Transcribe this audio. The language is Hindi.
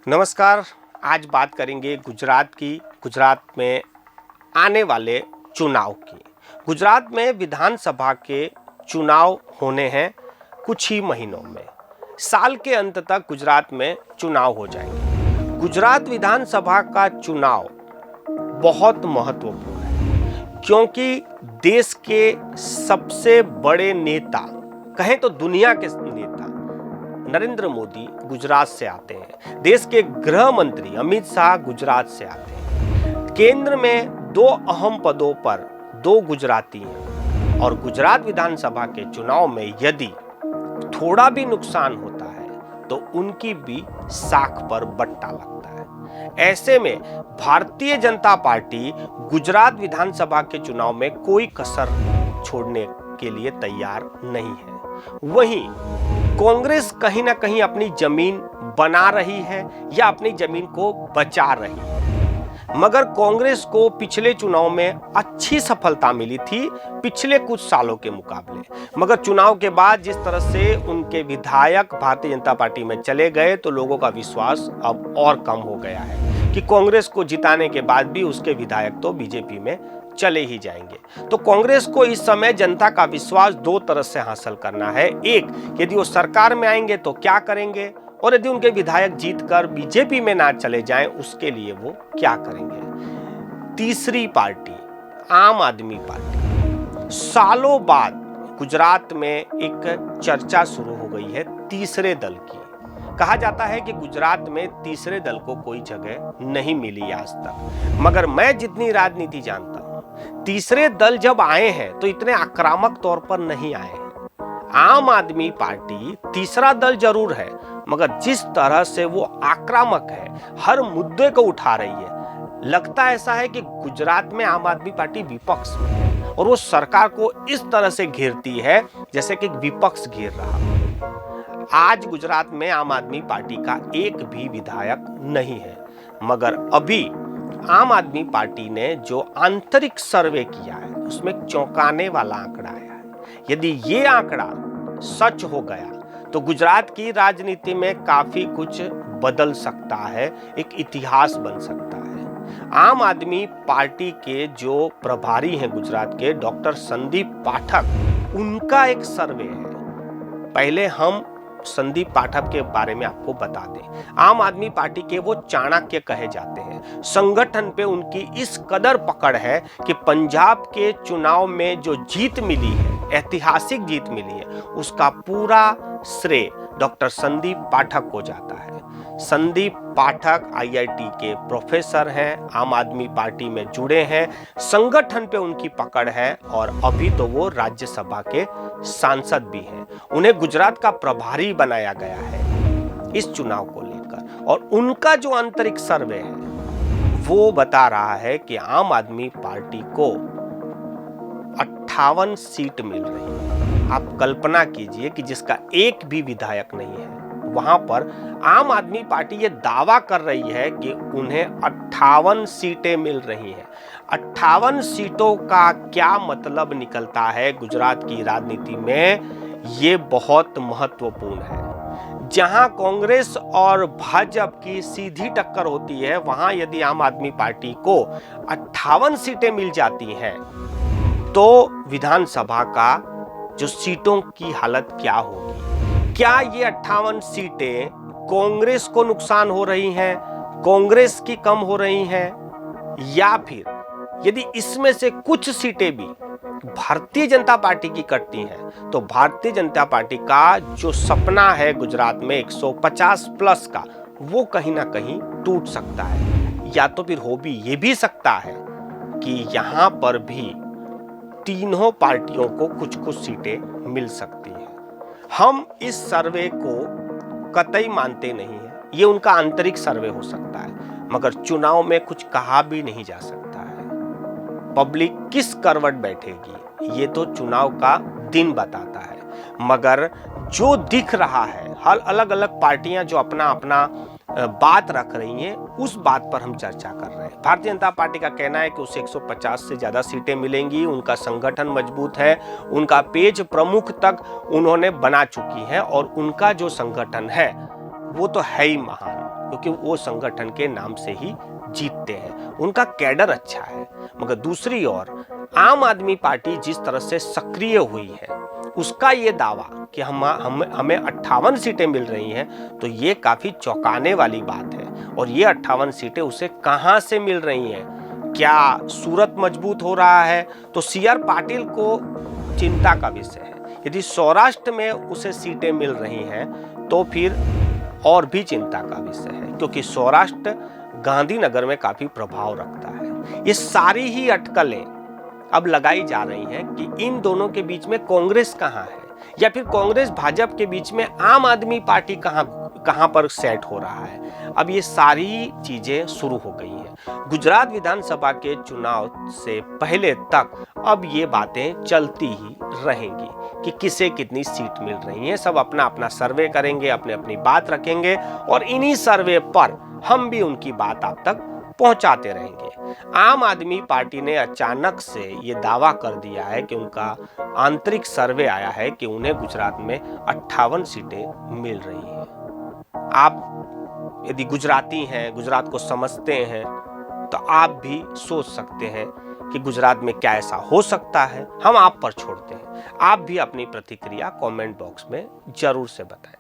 नमस्कार। आज बात करेंगे गुजरात में आने वाले चुनाव की। गुजरात में विधानसभा के चुनाव होने हैं कुछ ही महीनों में। साल के अंत तक गुजरात में चुनाव हो जाएंगे। गुजरात विधानसभा का चुनाव बहुत महत्वपूर्ण है क्योंकि देश के सबसे बड़े नेता, कहें तो दुनिया के नेता नरेंद्र मोदी गुजरात से आते हैं। देश के गृह मंत्री अमित शाह गुजरात से आते हैं। केंद्र में 2 अहम पदों पर 2 गुजराती हैं और गुजरात विधानसभा के चुनाव में यदि थोड़ा भी नुकसान होता है तो उनकी भी साख पर बट्टा लगता है। ऐसे में भारतीय जनता पार्टी गुजरात विधानसभा के चुनाव में कोई कसर छोड़ने के लिए तैयार नहीं है। वहीं कांग्रेस कहीं ना कहीं अपनी जमीन बना रही है या अपनी जमीन को बचा रही है, मगर कांग्रेस को पिछले चुनाव में अच्छी सफलता मिली थी पिछले कुछ सालों के मुकाबले। मगर चुनाव के बाद जिस तरह से उनके विधायक भारतीय जनता पार्टी में चले गए तो लोगों का विश्वास अब और कम हो गया है कि कांग्रेस को जिताने के बाद भी उसके विधायक तो बीजेपी में चले ही जाएंगे। तो कांग्रेस को इस समय जनता का विश्वास 2 तरह से हासिल करना है। एक, यदि वो सरकार में आएंगे तो क्या करेंगे, और यदि उनके विधायक जीतकर बीजेपी में ना चले जाएं उसके लिए वो क्या करेंगे। तीसरी पार्टी आम आदमी पार्टी। सालों बाद गुजरात में एक चर्चा शुरू हो गई है तीसरे दल की। कहा जाता है कि गुजरात में तीसरे दल को कोई जगह नहीं मिली आज तक, मगर मैं जितनी राजनीति जानता हूं, तीसरे दल जब आए हैं तो इतने आक्रामक तौर पर नहीं आए हैं। आम आदमी पार्टी तीसरा दल जरूर है, मगर जिस तरह से वो आक्रामक है, हर मुद्दे को उठा रही है, लगता ऐसा है कि गुजरात में आम आदमी पार्टी विपक्ष में है और वो सरकार को इस तरह से घेरती है जैसे कि विपक्ष घेर रहा है। आज गुजरात में आम आदमी पार्टी का एक भी विधायक नहीं है, मगर अभी आम आदमी पार्टी ने जो आंतरिक सर्वे किया है उसमें चौंकाने वाला आंकड़ा आया है। यदि ये आंकड़ा सच हो गया तो गुजरात की राजनीति में काफी कुछ बदल सकता है, एक इतिहास बन सकता है। आम आदमी पार्टी के जो प्रभारी हैं गुजरात के, डॉक्टर संदीप पाठक, उनका एक सर्वे है। पहले हम संदीप पाठक के बारे में आपको बता दें। आम आदमी पार्टी के वो चाणक्य कहे जाते हैं। संगठन पे उनकी इस कदर पकड़ है कि पंजाब के चुनाव में जो जीत मिली है, ऐतिहासिक जीत मिली है, उसका पूरा श्रेय डॉक्टर संदीप पाठक को जाता है। संदीप पाठक आईआईटी के प्रोफेसर हैं, आम आदमी पार्टी में जुड़े हैं, संगठन पे उनकी पकड़ है और अभी तो वो राज्यसभा के सांसद भी हैं। उन्हें गुजरात का प्रभारी बनाया गया है इस चुनाव को लेकर, और उनका जो आंतरिक सर्वे है वो बता रहा है कि आम आदमी पार्टी को 58 सीट मिल रही है। आप कल्पना कीजिए कि जिसका एक भी विधायक नहीं है, वहां पर आम आदमी पार्टी ये दावा कर रही है कि उन्हें 58 सीटें मिल रही हैं। 58 सीटों का क्या मतलब निकलता है गुजरात की राजनीति में, ये बहुत महत्वपूर्ण है। जहां कांग्रेस और भाजपा की सीधी टक्कर होती है, वहां यदि आम आदमी पार्टी को 58 सीटें मिल जाती हैं तो विधानसभा का जो सीटों की हालत क्या होगी। क्या ये 58 सीटें कांग्रेस को नुकसान हो रही हैं, कांग्रेस की कम हो रही हैं, या फिर यदि इसमें से कुछ सीटें भी भारतीय जनता पार्टी की कटती हैं तो भारतीय जनता पार्टी का जो सपना है गुजरात में 150 प्लस का, वो कहीं ना कहीं टूट सकता है। या तो फिर हो भी ये भी सकता है कि यहां पर भी तीनों पार्टियों को कुछ सीटें मिल सकती हैं। हम इस सर्वे को कतई मानते नहीं हैं, ये उनका आंतरिक सर्वे हो सकता है, मगर चुनाव में कुछ कहा भी नहीं जा सकता है। पब्लिक किस करवट बैठेगी ये तो चुनाव का दिन बताता है, मगर जो दिख रहा है, हर अलग अलग पार्टियां जो अपना अपना बात रख रही हैं, उस बात पर हम चर्चा कर रहे हैं। भारतीय जनता पार्टी का कहना है कि उसे 150 से ज्यादा सीटें मिलेंगी, उनका संगठन मजबूत है, उनका पेज प्रमुख तक उन्होंने बना चुकी हैं और उनका जो संगठन है वो तो है ही महान। क्योंकि वो संगठन के नाम से ही जीतते हैं, उनका कैडर अच्छा है। मगर दूसरी ओर आम आदमी पार्टी जिस तरह से सक्रिय हुई है, उसका ये दावा कि हमें 58 सीटें मिल रही हैं, तो ये काफी चौंकाने वाली बात है। और ये 58 सीटें उसे कहां से मिल रही हैं? क्या सूरत मजबूत हो रहा है? तो CR पाटिल को चिंता का विषय है। यदि सौराष्ट्र में उसे सीटें मिल रही हैं तो फिर और भी चिंता का विषय है, क्योंकि सौराष्ट्र गांधीनगर में काफी प्रभाव रखता है। ये सारी ही अटकलें अब लगाई जा रही हैं कि इन दोनों के बीच में कांग्रेस कहां है, या फिर कांग्रेस भाजपा के बीच में आम आदमी पार्टी कहां पर सेट हो रहा है। अब ये सारी चीजें शुरू हो गई हैं। गुजरात विधानसभा के चुनाव से पहले तक अब ये बातें चलती ही रहेंगी कि किसे कितनी सीट मिल रही है। सब अपना अपना सर्वे करेंगे, अपने अपनी बात रखेंगे, और इन्हीं सर्वे पर हम भी उनकी बात आप तक पहुंचाते रहेंगे। आम आदमी पार्टी ने अचानक से ये दावा कर दिया है कि उनका आंतरिक सर्वे आया है कि उन्हें गुजरात में 58 सीटें मिल रही हैं। आप यदि गुजराती हैं, गुजरात को समझते हैं, तो आप भी सोच सकते हैं कि गुजरात में क्या ऐसा हो सकता है। हम आप पर छोड़ते हैं। आप भी अपनी प्रतिक्रिया कमेंट बॉक्स में जरूर से बताएं।